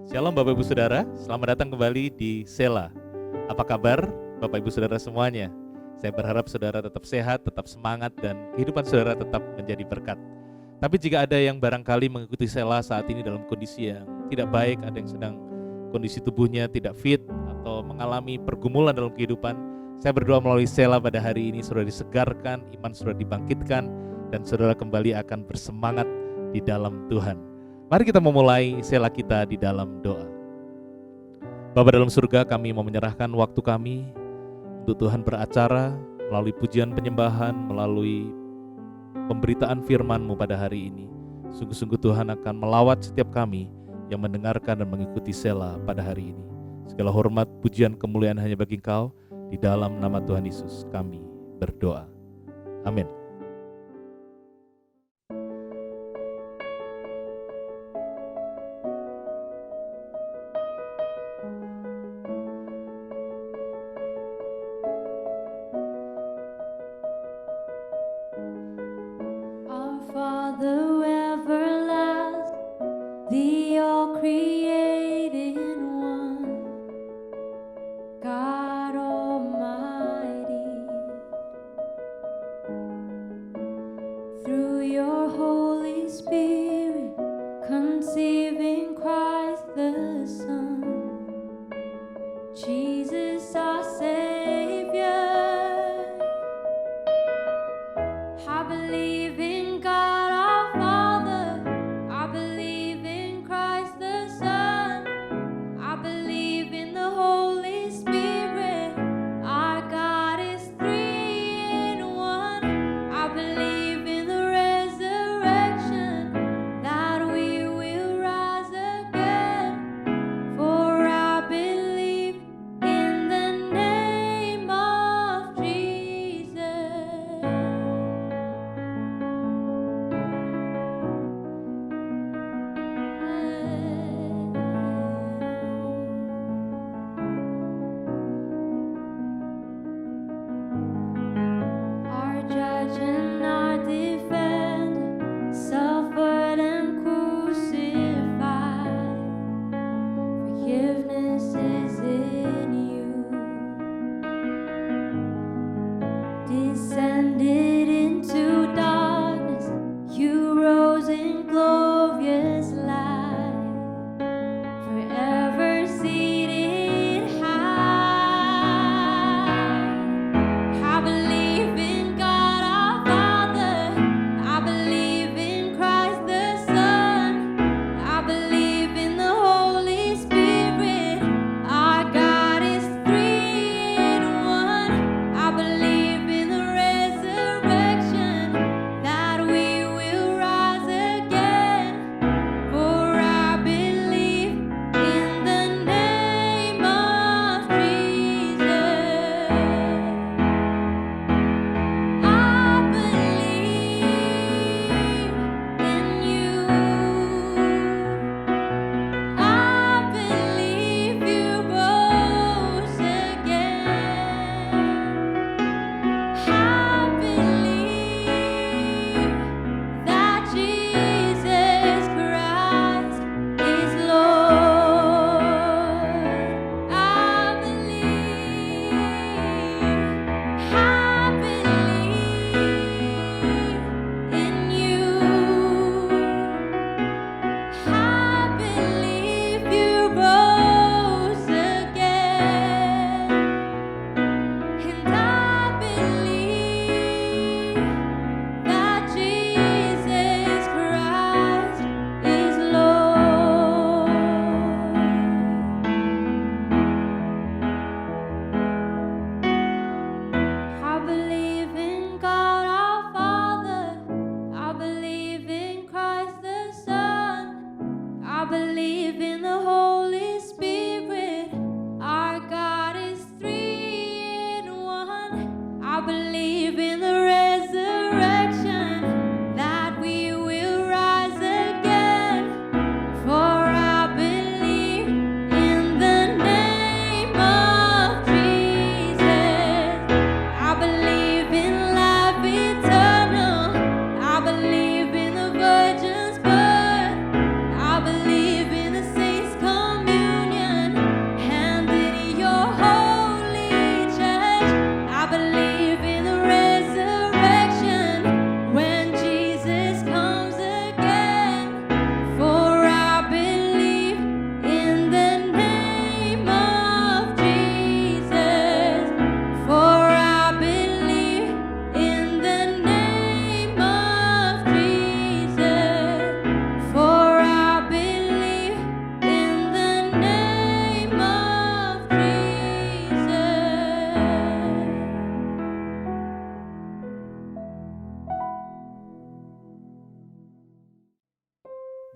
Shalom Bapak Ibu Saudara, selamat datang kembali di Sela. Apa kabar Bapak Ibu Saudara semuanya? Saya berharap saudara tetap sehat, tetap semangat, dan kehidupan saudara tetap menjadi berkat. Tapi jika ada yang barangkali mengikuti Sela saat ini dalam kondisi yang tidak baik, ada yang sedang kondisi tubuhnya tidak fit, atau mengalami pergumulan dalam kehidupan, saya berdoa melalui Sela pada hari ini, saudara disegarkan, iman saudara dibangkitkan, dan saudara kembali akan bersemangat di dalam Tuhan. Mari kita memulai Sela kita di dalam doa. Bapa dalam surga, kami mau menyerahkan waktu kami untuk Tuhan beracara melalui pujian penyembahan, melalui pemberitaan firman-Mu pada hari ini. Sungguh-sungguh Tuhan akan melawat setiap kami yang mendengarkan dan mengikuti Sela pada hari ini. Segala hormat, pujian, kemuliaan hanya bagi Engkau. Di dalam nama Tuhan Yesus kami berdoa. Amin.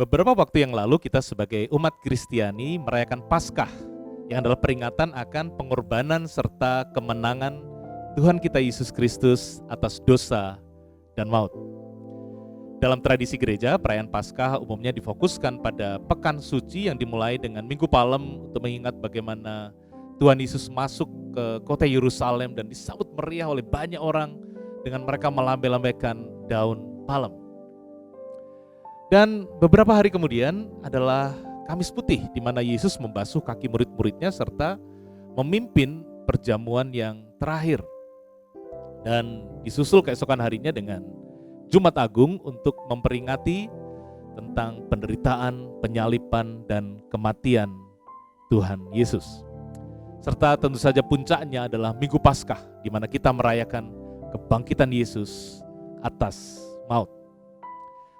Beberapa waktu yang lalu kita sebagai umat Kristiani merayakan Paskah, yang adalah peringatan akan pengorbanan serta kemenangan Tuhan kita Yesus Kristus atas dosa dan maut. Dalam tradisi gereja, perayaan Paskah umumnya difokuskan pada pekan suci yang dimulai dengan Minggu Palem untuk mengingat bagaimana Tuhan Yesus masuk ke kota Yerusalem dan disambut meriah oleh banyak orang dengan mereka melambai-lambaikan daun palem. Dan beberapa hari kemudian adalah Kamis Putih, di mana Yesus membasuh kaki murid-muridnya serta memimpin perjamuan yang terakhir. Dan disusul keesokan harinya dengan Jumat Agung untuk memperingati tentang penderitaan, penyaliban, dan kematian Tuhan Yesus. Serta tentu saja puncaknya adalah Minggu Paskah, di mana kita merayakan kebangkitan Yesus atas maut.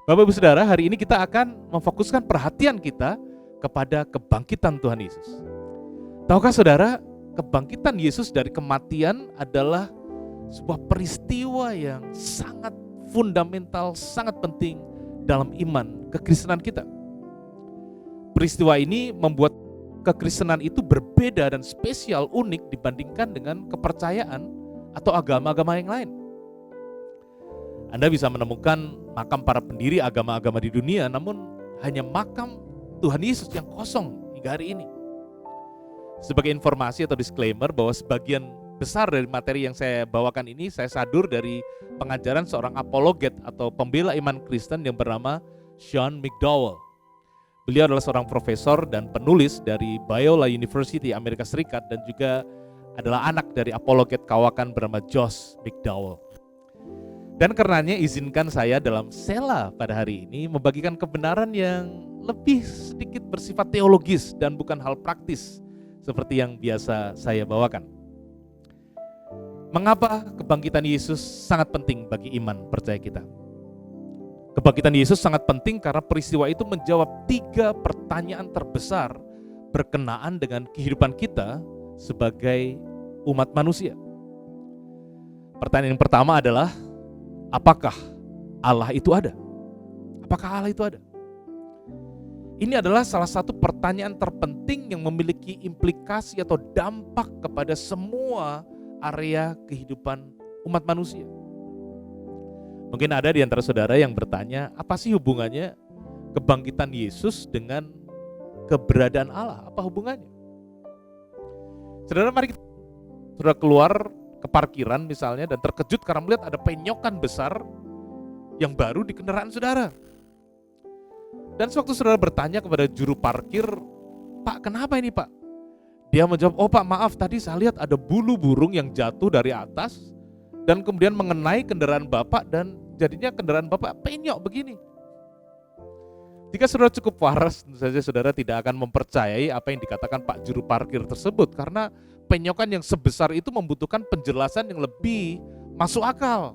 Bapak Ibu Saudara, hari ini kita akan memfokuskan perhatian kita kepada kebangkitan Tuhan Yesus. Tahukah saudara, kebangkitan Yesus dari kematian adalah sebuah peristiwa yang sangat fundamental, sangat penting dalam iman kekristenan kita. Peristiwa ini membuat kekristenan itu berbeda dan spesial, unik dibandingkan dengan kepercayaan atau agama-agama yang lain. Anda bisa menemukan makam para pendiri agama-agama di dunia, namun hanya makam Tuhan Yesus yang kosong hingga hari ini. Sebagai informasi atau disclaimer bahwa sebagian besar dari materi yang saya bawakan ini saya sadur dari pengajaran seorang apologet atau pembela iman Kristen yang bernama Sean McDowell. Beliau adalah seorang profesor dan penulis dari Biola University Amerika Serikat dan juga adalah anak dari apologet kawakan bernama Josh McDowell. Dan karenanya izinkan saya dalam Sela pada hari ini membagikan kebenaran yang lebih sedikit bersifat teologis dan bukan hal praktis seperti yang biasa saya bawakan. Mengapa kebangkitan Yesus sangat penting bagi iman percaya kita? Kebangkitan Yesus sangat penting karena peristiwa itu menjawab 3 pertanyaan terbesar berkenaan dengan kehidupan kita sebagai umat manusia. Pertanyaan yang pertama adalah, apakah Allah itu ada? Apakah Allah itu ada? Ini adalah salah satu pertanyaan terpenting yang memiliki implikasi atau dampak kepada semua area kehidupan umat manusia. Mungkin ada di antara saudara yang bertanya, apa sih hubungannya kebangkitan Yesus dengan keberadaan Allah? Apa hubungannya? Saudara, mari kita sudah keluar ke parkiran misalnya dan terkejut karena melihat ada penyokan besar yang baru di kendaraan saudara. Dan sewaktu saudara bertanya kepada juru parkir, "Pak, kenapa ini Pak?" Dia menjawab, "Oh Pak, maaf, tadi saya lihat ada bulu burung yang jatuh dari atas dan kemudian mengenai kendaraan Bapak dan jadinya kendaraan Bapak penyok begini." Jika saudara cukup waras, tentu saja saudara tidak akan mempercayai apa yang dikatakan Pak juru parkir tersebut, karena penyokan yang sebesar itu membutuhkan penjelasan yang lebih masuk akal.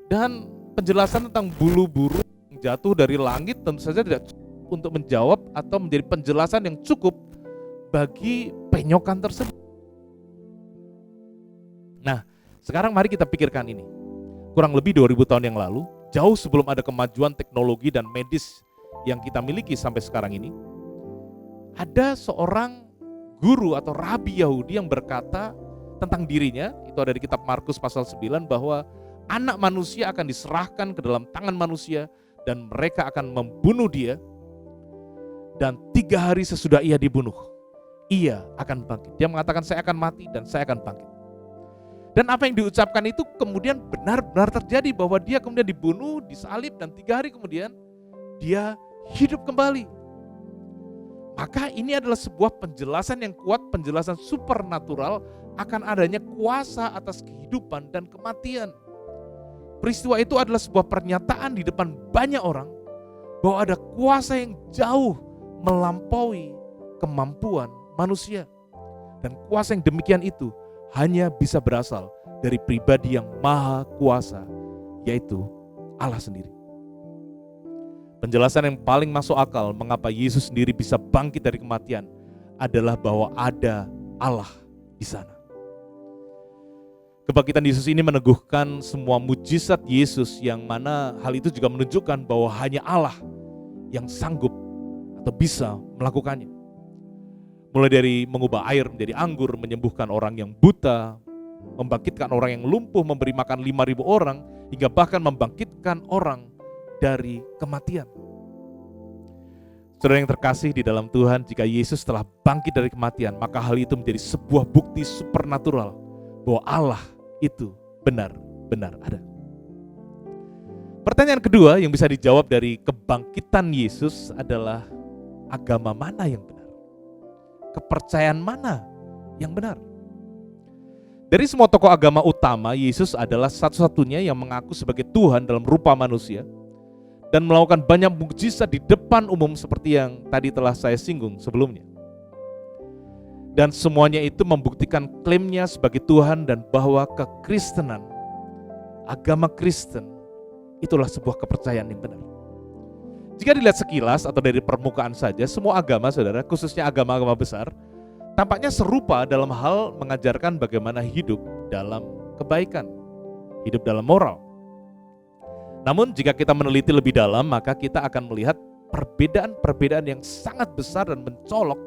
Dan penjelasan tentang bulu burung yang jatuh dari langit tentu saja tidak cukup untuk menjawab atau menjadi penjelasan yang cukup bagi penyokan tersebut. Nah, sekarang mari kita pikirkan ini. Kurang lebih 2000 tahun yang lalu, jauh sebelum ada kemajuan teknologi dan medis yang kita miliki sampai sekarang ini, ada seorang guru atau rabi Yahudi yang berkata tentang dirinya, itu ada di kitab Markus pasal 9, bahwa anak manusia akan diserahkan ke dalam tangan manusia dan mereka akan membunuh dia, dan 3 hari sesudah ia dibunuh, ia akan bangkit. Dia mengatakan, saya akan mati dan saya akan bangkit. Dan apa yang diucapkan itu kemudian benar-benar terjadi, bahwa dia kemudian dibunuh, disalib, dan 3 hari kemudian dia hidup kembali. Maka ini adalah sebuah penjelasan yang kuat, penjelasan supernatural akan adanya kuasa atas kehidupan dan kematian. Peristiwa itu adalah sebuah pernyataan di depan banyak orang bahwa ada kuasa yang jauh melampaui kemampuan manusia. Dan kuasa yang demikian itu hanya bisa berasal dari pribadi yang maha kuasa, yaitu Allah sendiri. Penjelasan yang paling masuk akal mengapa Yesus sendiri bisa bangkit dari kematian adalah bahwa ada Allah di sana. Kebangkitan Yesus ini meneguhkan semua mujizat Yesus, yang mana hal itu juga menunjukkan bahwa hanya Allah yang sanggup atau bisa melakukannya. Mulai dari mengubah air menjadi anggur, menyembuhkan orang yang buta, membangkitkan orang yang lumpuh, memberi makan 5.000 orang, hingga bahkan membangkitkan orang dari kematian. Saudara yang terkasih di dalam Tuhan, jika Yesus telah bangkit dari kematian, maka hal itu menjadi sebuah bukti supernatural bahwa Allah itu benar-benar ada. Pertanyaan kedua yang bisa dijawab dari kebangkitan Yesus adalah agama mana yang benar? Kepercayaan mana yang benar? Dari semua tokoh agama utama, Yesus adalah satu-satunya yang mengaku sebagai Tuhan dalam rupa manusia dan melakukan banyak mukjizat di depan umum seperti yang tadi telah saya singgung sebelumnya. Dan semuanya itu membuktikan klaimnya sebagai Tuhan dan bahwa kekristenan, agama Kristen, itulah sebuah kepercayaan yang benar. Jika dilihat sekilas atau dari permukaan saja, semua agama, saudara, khususnya agama-agama besar, tampaknya serupa dalam hal mengajarkan bagaimana hidup dalam kebaikan, hidup dalam moral. Namun jika kita meneliti lebih dalam, maka kita akan melihat perbedaan-perbedaan yang sangat besar dan mencolok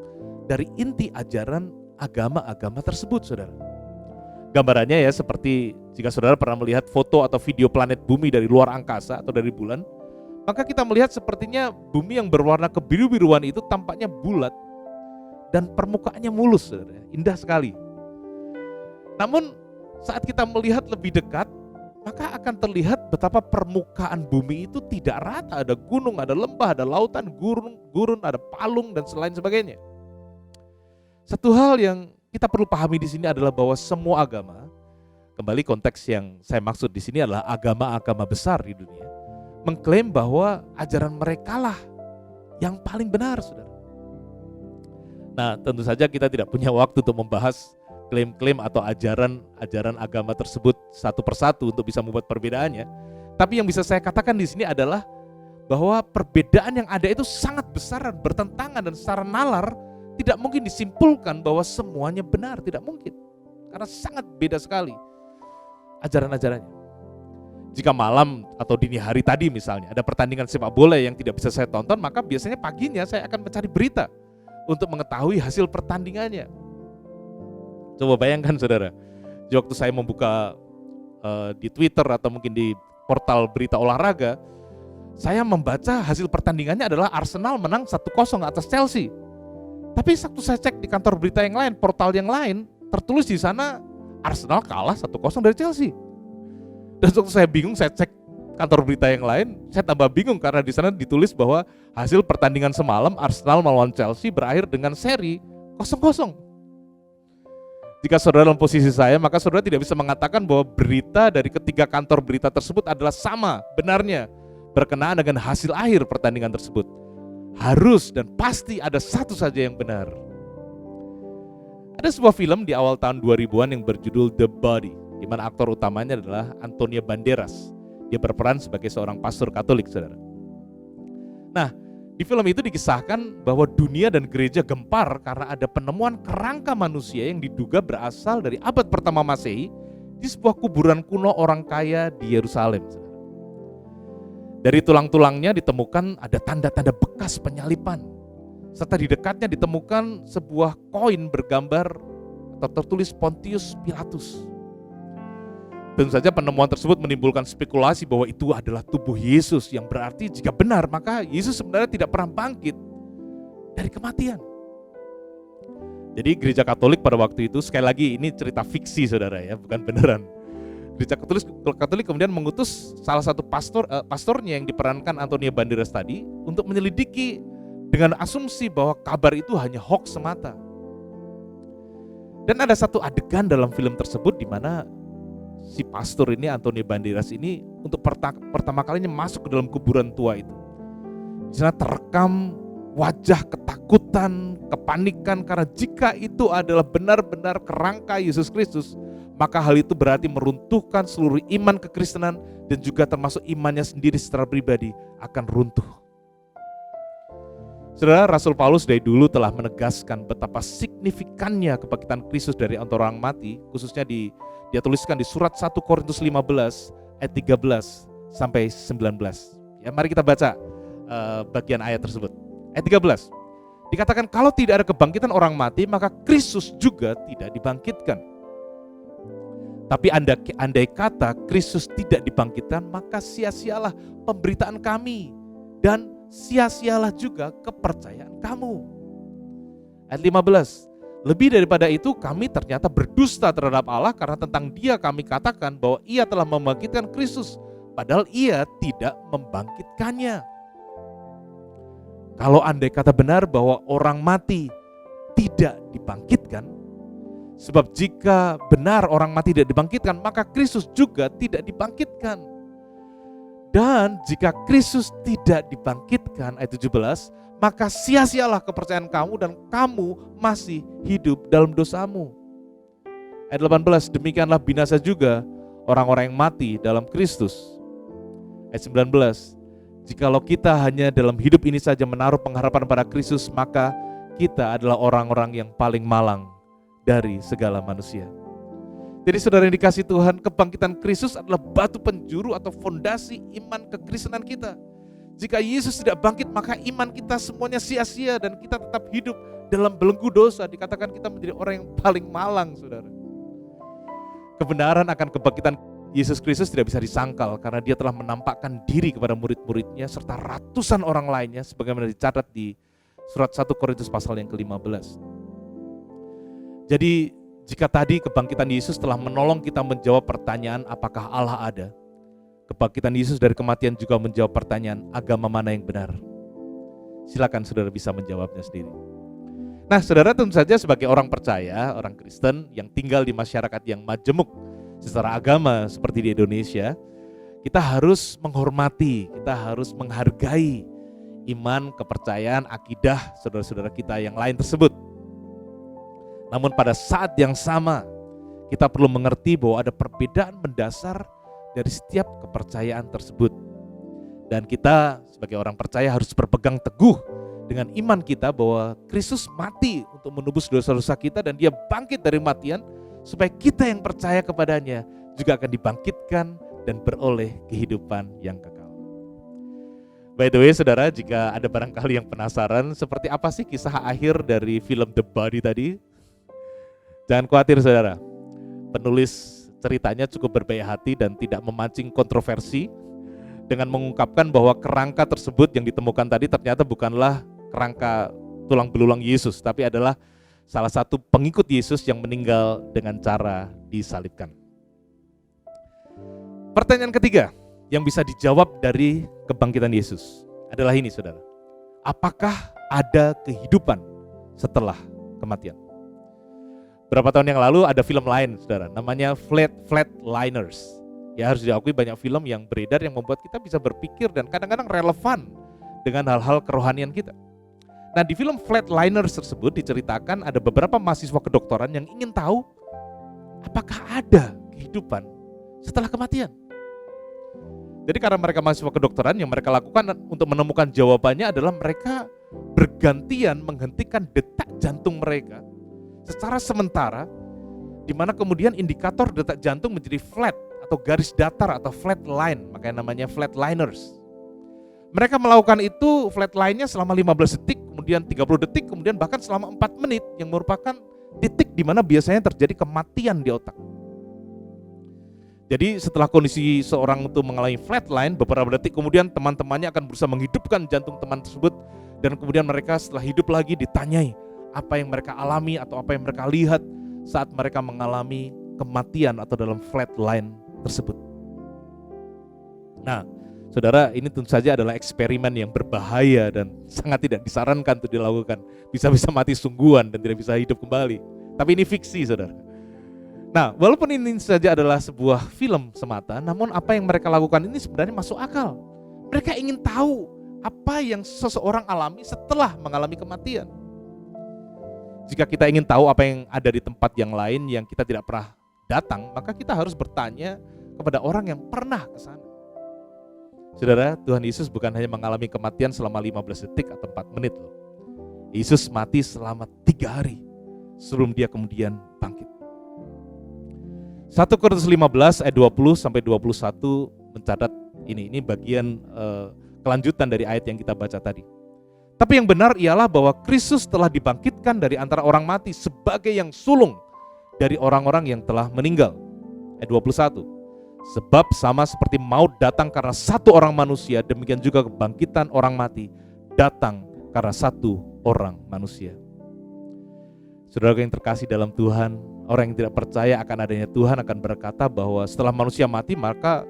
dari inti ajaran agama-agama tersebut, saudara. Gambarannya ya seperti jika saudara pernah melihat foto atau video planet bumi dari luar angkasa atau dari bulan, maka kita melihat sepertinya bumi yang berwarna kebiru-biruan itu tampaknya bulat dan permukaannya mulus, saudara. Indah sekali. Namun saat kita melihat lebih dekat, maka akan terlihat betapa permukaan bumi itu tidak rata. Ada gunung, ada lembah, ada lautan, gurun, ada palung dan lain sebagainya. Satu hal yang kita perlu pahami di sini adalah bahwa semua agama, kembali konteks yang saya maksud di sini adalah agama-agama besar di dunia, mengklaim bahwa ajaran mereka lah yang paling benar, saudara. Nah, tentu saja kita tidak punya waktu untuk membahas klaim-klaim atau ajaran agama tersebut satu persatu untuk bisa membuat perbedaannya. Tapi yang bisa saya katakan di sini adalah bahwa perbedaan yang ada itu sangat besar dan bertentangan, dan secara nalar tidak mungkin disimpulkan bahwa semuanya benar, tidak mungkin. Karena sangat beda sekali ajaran-ajarannya. Jika malam atau dini hari tadi misalnya ada pertandingan sepak bola yang tidak bisa saya tonton, maka biasanya paginya saya akan mencari berita untuk mengetahui hasil pertandingannya. Coba bayangkan, saudara, di waktu saya membuka di Twitter atau mungkin di portal berita olahraga, saya membaca hasil pertandingannya adalah Arsenal menang 1-0 atas Chelsea. Tapi waktu saya cek di kantor berita yang lain, portal yang lain, tertulis di sana Arsenal kalah 1-0 dari Chelsea. Dan waktu saya bingung, saya cek kantor berita yang lain, saya tambah bingung karena di sana ditulis bahwa hasil pertandingan semalam Arsenal melawan Chelsea berakhir dengan seri 0-0. Jika saudara dalam posisi saya, maka saudara tidak bisa mengatakan bahwa berita dari ketiga kantor berita tersebut adalah sama benarnya berkenaan dengan hasil akhir pertandingan tersebut. Harus dan pasti ada satu saja yang benar. Ada sebuah film di awal tahun 2000-an yang berjudul The Body, di mana aktor utamanya adalah Antonio Banderas. Dia berperan sebagai seorang pastor Katolik, saudara. Nah, di film itu dikisahkan bahwa dunia dan gereja gempar karena ada penemuan kerangka manusia yang diduga berasal dari abad pertama Masehi di sebuah kuburan kuno orang kaya di Yerusalem, saudara. Dari tulang-tulangnya ditemukan ada tanda-tanda bekas penyalipan, serta di dekatnya ditemukan sebuah koin bergambar atau tertulis Pontius Pilatus. Tentu saja penemuan tersebut menimbulkan spekulasi bahwa itu adalah tubuh Yesus, yang berarti jika benar maka Yesus sebenarnya tidak pernah bangkit dari kematian. Jadi gereja Katolik pada waktu itu, sekali lagi ini cerita fiksi, saudara, ya, bukan beneran. Gereja Katolik kemudian mengutus salah satu pastornya yang diperankan Antonio Banderas tadi untuk menyelidiki dengan asumsi bahwa kabar itu hanya hoax semata. Dan ada satu adegan dalam film tersebut di mana si pastor ini, Antonio Banderas ini, untuk pertama kalinya masuk ke dalam kuburan tua itu. Di sana terekam wajah ketakutan, kepanikan, karena jika itu adalah benar-benar kerangka Yesus Kristus, maka hal itu berarti meruntuhkan seluruh iman kekristenan dan juga termasuk imannya sendiri secara pribadi akan runtuh. Saudara, Rasul Paulus dari dulu telah menegaskan betapa signifikannya kebangkitan Kristus dari antara orang mati, khususnya dia tuliskan di surat 1 Korintus 15 ayat 13 sampai 19. Ya, mari kita baca bagian ayat tersebut. Ayat 13. Dikatakan kalau tidak ada kebangkitan orang mati, maka Kristus juga tidak dibangkitkan. Tapi andai kata Kristus tidak dibangkitkan, maka sia-sialah pemberitaan kami dan sia-sialah juga kepercayaan kamu. Ayat 15. Lebih daripada itu, kami ternyata berdusta terhadap Allah karena tentang Dia kami katakan bahwa Ia telah membangkitkan Kristus, padahal Ia tidak membangkitkannya. Kalau andai kata benar bahwa orang mati tidak dibangkitkan, sebab jika benar orang mati tidak dibangkitkan, maka Kristus juga tidak dibangkitkan. Dan jika Kristus tidak dibangkitkan, ayat 17, maka sia-sialah kepercayaan kamu dan kamu masih hidup dalam dosamu. Ayat 18, demikianlah binasa juga orang-orang yang mati dalam Kristus. Ayat 19, jikalau kita hanya dalam hidup ini saja menaruh pengharapan pada Kristus, maka kita adalah orang-orang yang paling malang dari segala manusia. Jadi saudara yang dikasih Tuhan, kebangkitan Kristus adalah batu penjuru atau fondasi iman kekristenan kita. Jika Yesus tidak bangkit, maka iman kita semuanya sia-sia dan kita tetap hidup dalam belenggu dosa. Dikatakan kita menjadi orang yang paling malang, saudara. Kebenaran akan kebangkitan Yesus Kristus tidak bisa disangkal karena Dia telah menampakkan diri kepada murid-muridnya serta ratusan orang lainnya sebagaimana dicatat di surat 1 Korintus pasal yang ke-15. Jadi jika tadi kebangkitan Yesus telah menolong kita menjawab pertanyaan apakah Allah ada, kebangkitan Yesus dari kematian juga menjawab pertanyaan agama mana yang benar. Silakan saudara bisa menjawabnya sendiri. Nah saudara, tentu saja sebagai orang percaya, orang Kristen yang tinggal di masyarakat yang majemuk secara agama seperti di Indonesia, kita harus menghormati, kita harus menghargai iman, kepercayaan, akidah saudara-saudara kita yang lain tersebut. Namun pada saat yang sama, kita perlu mengerti bahwa ada perbedaan mendasar dari setiap kepercayaan tersebut. Dan kita sebagai orang percaya harus berpegang teguh dengan iman kita bahwa Kristus mati untuk menebus dosa-dosa kita dan Dia bangkit dari kematian supaya kita yang percaya kepadanya juga akan dibangkitkan dan beroleh kehidupan yang kekal. By the way saudara, jika ada barangkali yang penasaran seperti apa sih kisah akhir dari film The Body tadi, jangan khawatir saudara, penulis ceritanya cukup berbaik hati dan tidak memancing kontroversi dengan mengungkapkan bahwa kerangka tersebut yang ditemukan tadi ternyata bukanlah kerangka tulang belulang Yesus, tapi adalah salah satu pengikut Yesus yang meninggal dengan cara disalibkan. Pertanyaan ketiga yang bisa dijawab dari kebangkitan Yesus adalah ini saudara. Apakah ada kehidupan setelah kematian? Beberapa tahun yang lalu ada film lain saudara, namanya Flatliners. Ya harus diakui banyak film yang beredar yang membuat kita bisa berpikir dan kadang-kadang relevan dengan hal-hal kerohanian kita. Nah di film Flatliners tersebut diceritakan ada beberapa mahasiswa kedokteran yang ingin tahu apakah ada kehidupan setelah kematian. Jadi karena mereka mahasiswa kedokteran, yang mereka lakukan untuk menemukan jawabannya adalah mereka bergantian menghentikan detak jantung mereka secara sementara, di mana kemudian indikator detak jantung menjadi flat atau garis datar atau flat line, makanya namanya flatliners. Mereka melakukan itu flat line-nya selama 15 detik, kemudian 30 detik, kemudian bahkan selama 4 menit yang merupakan titik di mana biasanya terjadi kematian di otak. Jadi setelah kondisi seorang itu mengalami flatline, beberapa detik kemudian teman-temannya akan berusaha menghidupkan jantung teman tersebut dan kemudian mereka setelah hidup lagi ditanyai apa yang mereka alami atau apa yang mereka lihat saat mereka mengalami kematian atau dalam flatline tersebut. Nah, saudara, ini tentu saja adalah eksperimen yang berbahaya dan sangat tidak disarankan untuk dilakukan. Bisa-bisa mati sungguhan dan tidak bisa hidup kembali. Tapi ini fiksi, saudara. Nah, walaupun ini saja adalah sebuah film semata, namun apa yang mereka lakukan ini sebenarnya masuk akal. Mereka ingin tahu apa yang seseorang alami setelah mengalami kematian. Jika kita ingin tahu apa yang ada di tempat yang lain yang kita tidak pernah datang, maka kita harus bertanya kepada orang yang pernah ke sana. Saudara, Tuhan Yesus bukan hanya mengalami kematian selama 15 detik atau 4 menit loh. Yesus mati selama 3 hari sebelum Dia kemudian bangkit. 1 Korintus 15 ayat 20 sampai 21 mencatat ini bagian kelanjutan dari ayat yang kita baca tadi. Tapi yang benar ialah bahwa Kristus telah dibangkitkan dari antara orang mati sebagai yang sulung dari orang-orang yang telah meninggal. Ayat 21. Sebab sama seperti maut datang karena satu orang manusia, demikian juga kebangkitan orang mati datang karena satu orang manusia. Saudara yang terkasih dalam Tuhan, orang yang tidak percaya akan adanya Tuhan akan berkata bahwa setelah manusia mati maka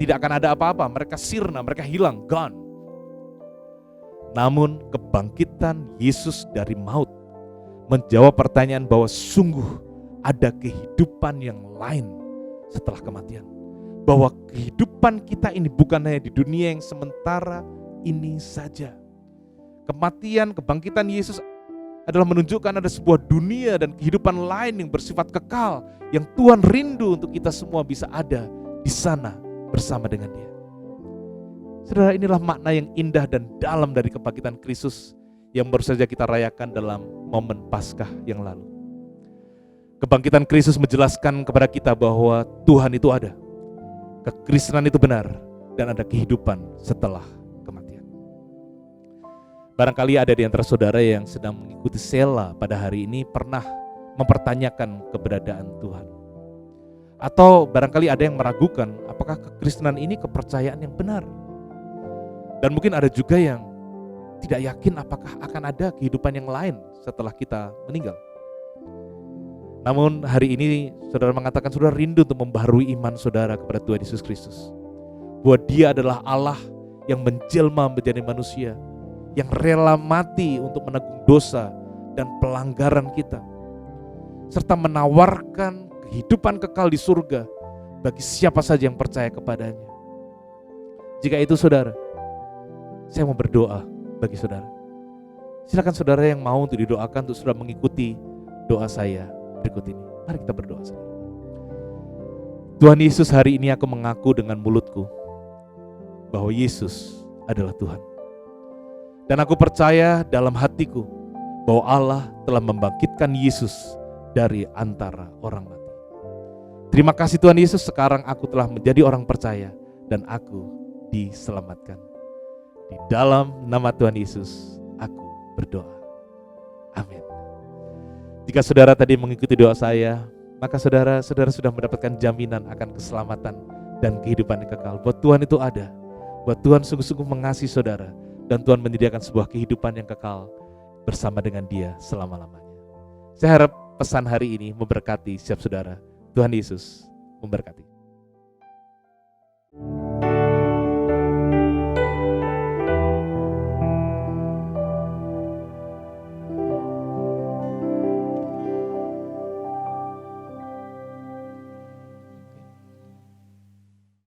tidak akan ada apa-apa, mereka sirna, mereka hilang, gone. Namun kebangkitan Yesus dari maut menjawab pertanyaan bahwa sungguh ada kehidupan yang lain setelah kematian. Bahwa kehidupan kita ini bukan hanya di dunia yang sementara ini saja. Kematian, kebangkitan Yesus adalah menunjukkan ada sebuah dunia dan kehidupan lain yang bersifat kekal, yang Tuhan rindu untuk kita semua bisa ada di sana bersama dengan Dia. Saudara, inilah makna yang indah dan dalam dari kebangkitan Kristus yang baru saja kita rayakan dalam momen Paskah yang lalu. Kebangkitan Kristus menjelaskan kepada kita bahwa Tuhan itu ada, kekristenan itu benar, dan ada kehidupan setelah kematian. Barangkali ada di antara saudara yang sedang mengikuti sela pada hari ini pernah mempertanyakan keberadaan Tuhan. Atau barangkali ada yang meragukan apakah kekristenan ini kepercayaan yang benar. Dan mungkin ada juga yang tidak yakin apakah akan ada kehidupan yang lain setelah kita meninggal. Namun hari ini saudara mengatakan saudara rindu untuk membaharui iman saudara kepada Tuhan Yesus Kristus. Bahwa Dia adalah Allah yang menjelma menjadi manusia, yang rela mati untuk menanggung dosa dan pelanggaran kita, serta menawarkan kehidupan kekal di surga bagi siapa saja yang percaya kepadanya. Jika itu saudara, saya mau berdoa bagi saudara. Silakan saudara yang mau untuk didoakan untuk saudara mengikuti doa saya berikut ini. Mari kita berdoa. Tuhan Yesus, hari ini aku mengaku dengan mulutku bahwa Yesus adalah Tuhan. Dan aku percaya dalam hatiku bahwa Allah telah membangkitkan Yesus dari antara orang mati. Terima kasih Tuhan Yesus, sekarang aku telah menjadi orang percaya dan aku diselamatkan. Di dalam nama Tuhan Yesus, aku berdoa. Amin. Jika saudara tadi mengikuti doa saya, maka saudara sudah mendapatkan jaminan akan keselamatan dan kehidupan yang kekal. Buat Tuhan itu ada. Buat Tuhan sungguh-sungguh mengasihi saudara. Dan Tuhan menyediakan sebuah kehidupan yang kekal bersama dengan Dia selama-lamanya. Saya harap pesan hari ini memberkati setiap saudara. Tuhan Yesus memberkati.